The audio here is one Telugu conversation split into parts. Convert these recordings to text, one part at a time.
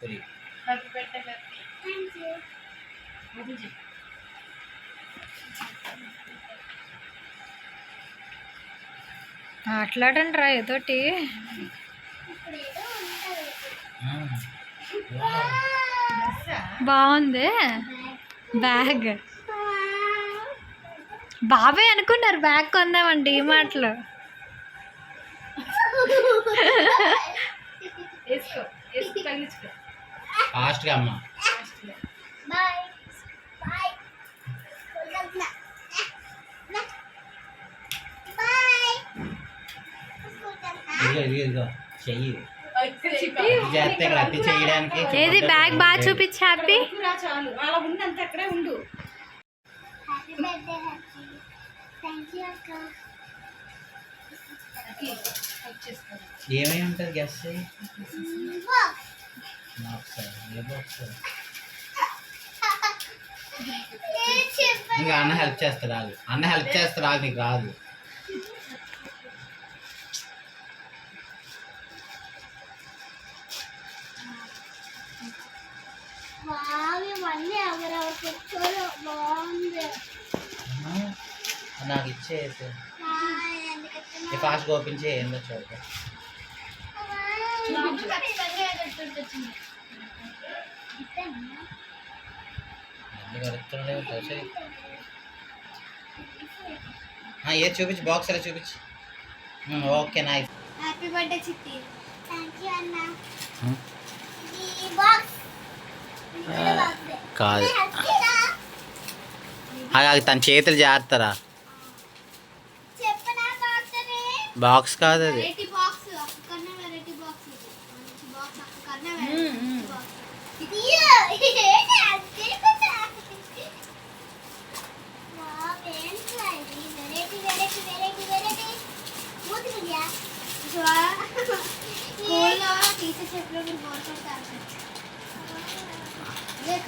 Happy birthday thank you. మాట్లాడండి రా ఏదోటి. బాగుంది బ్యాగ్. బాబాయ్ అనుకున్నారు బ్యాగ్ కొందామండి ఈ మాటలు. ఫాస్ట్గా అమ్మ. చెయ్యి చేయడానికి ఏది బ్యాగ్ బాగా చూపించి హ్యాపీ. చాలు అలా ఉండి అంత అక్కడే ఉండు. ఏమేమి ఉంటుంది గెస్ ఇంకా అన్న హెల్ప్ చేస్తాడు. అన్న హెల్ప్ చేస్తాడు, నీకు రాదు. నాకు ఇచ్చేసి ఫాస్ట్ ఓపెన్ చేయండి చూడక. ఏది చూపించు, బాక్స్ ఎలా చూపించు. Okay nice. హ్యాపీ బర్త్డే చిట్టి. థాంక్యూ అన్న. ఈ బాక్స్ కాదు అది తన చేతులు జారుతారా. బాక్స్ కాదు అది.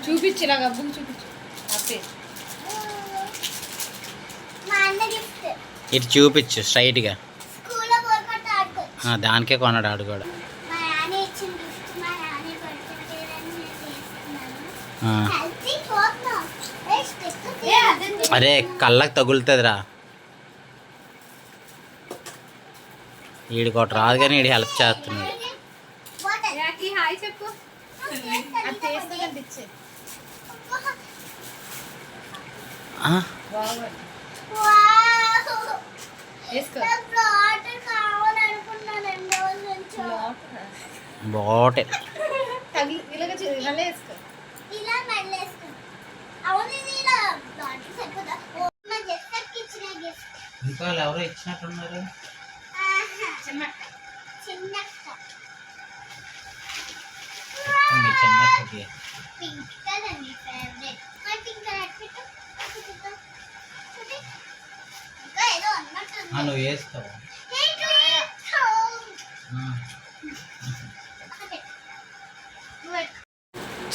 చూపించు ఇలా గబ్బులు చూపించు. ఇటు చూపించు స్ట్రైట్గా. దానికే కొన్నాడు ఆడు కూడా. అరే కళ్ళకి తగులుతుందిరా. వీడికి ఒకటి రాదు కానీ వీడి హెల్ప్ చేస్తున్నాడు. చెప్పు బాటిల్ ఇంకా ఎవరో ఇచ్చినట్టున్నారు. చిన్నకి నువ్వు వేస్తావు.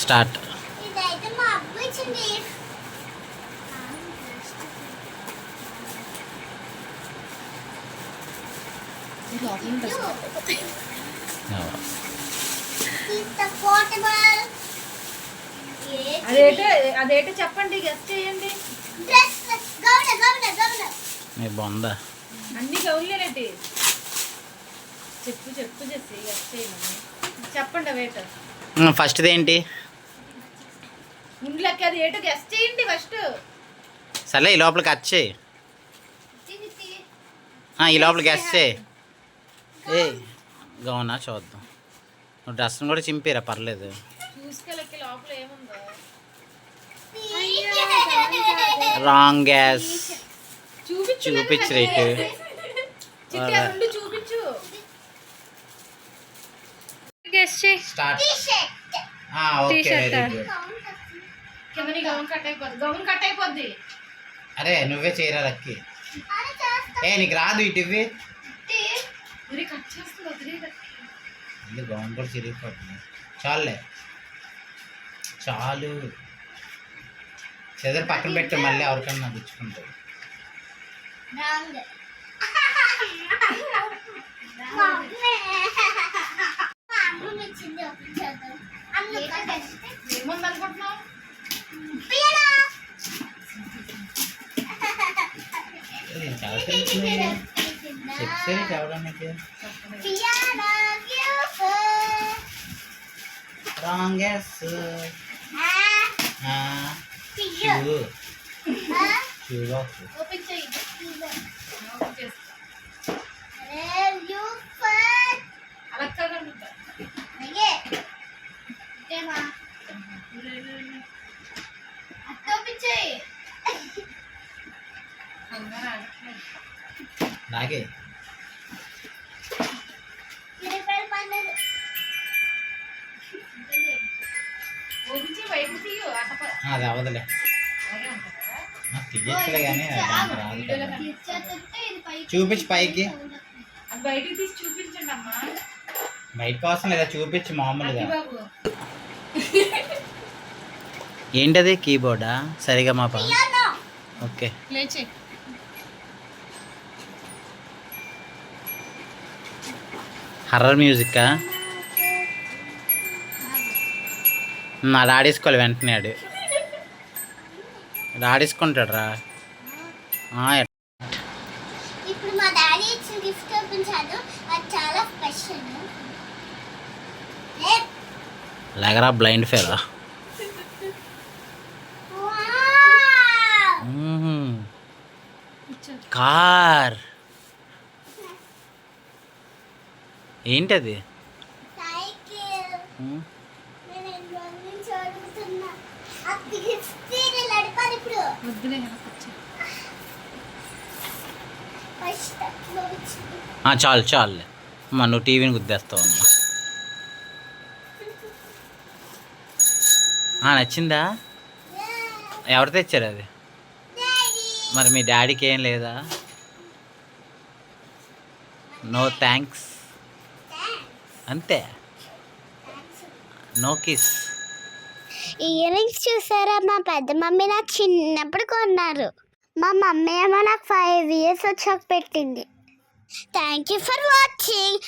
స్టార్ట్. అదేటో చెప్పండి, గెస్ట్ చేయండి. బాగుందా? అన్ని గౌన్లేనండి. చెప్పు చెప్పు చేసి గెస్ట్ చేయండి. చెప్పండి అవేట. ఫస్ట్ది ఏంటి? ముందులకి అది ఏటో గెస్ట్ చేయండి ఫస్ట్. సరే ఈ లోపలికి వచ్చే, ఈ లోపలికి వస్తే ఏ గౌనా చూద్దాం. నువ్వు డ్రెస్ని కూడా చింపిరా పర్లేదు. చూసుకెళ్ళకి లోపల ఏముందో. రాంగ్ గ్యాస్ చూపించు రేటు. చూపించు. స్టార్ట్. ఓకే గౌన్ కట్ అయిపోద్ది. అరే నువ్వే చేయరా లక్కి. నీకు రాదు ఇటు ఇవి. గౌన్ కూడా చిరిగిపోతుంది. చాలులే చాలు. చెదరు పక్కన పెట్టు, మళ్ళీ ఎవరికన్నా గుచ్చుకుంటారు. చెప్పేది చెప్పడానికి పియానో గిఫ్ట్ రాంగ్ గ్యాస్ పియో షూ బాక్స్ ఓపెన్ చేయి ఓపెన్ చేస్తా యు ఫర్ అలా కాదండి అయ్యే దేమా ఓపెన్ చేయి నాకే రిపేర్ పన్నది ఓపెన్ చేయి బయట తీయు అది అవ్వదులే తీయచ్చులే కానీ దానికి రాదు కదా. చూపించు పైకి అది బయటికి తీసి చూపించండి అమ్మా బయట కోసం లేదా చూపించు మామూలుగా బాబు ఏంటది కీబోర్డా సరిగా మా పా పియానో ఓకే ప్లే చేయి హర్రర్ మ్యూజిక్కా అది ఆడేసుకోవాలి వెంటనే ఆడు ఆడేసుకుంటాడు రా ఇప్పుడు మా డాడీ ఇచ్చిన గిఫ్ట్ ఓపెన్ చేద్దాం అది చాలా స్పెషల్ లేకరా బ్లైండ్ ఫెలా కార్ ఏంటది సైకిల్ ఉమ్, నేను ఎన్ని రోజుల నుంచి అడుగుతున్నా అది గిఫ్ట్ నేను నడిపాను ఇప్పుడు వద్దులే ఫస్ట్ చాలు చాలులే అమ్మా నువ్వు టీవీని గుద్దేస్తావు అమ్మా నచ్చిందా ఎవరు తెచ్చారు అది డాడీ మరి మీ డాడీకి ఏం లేదా నో థ్యాంక్స్ అంతే నో కిస్ ఇయర్ రింగ్స్ చూసారా మా పెద్ద మమ్మీ నాకు చిన్నప్పుడు కొన్నారు మా మమ్మీ ఏమో నాకు 5 years వచ్చాక పెట్టింది థ్యాంక్ యూ ఫర్ వాచింగ్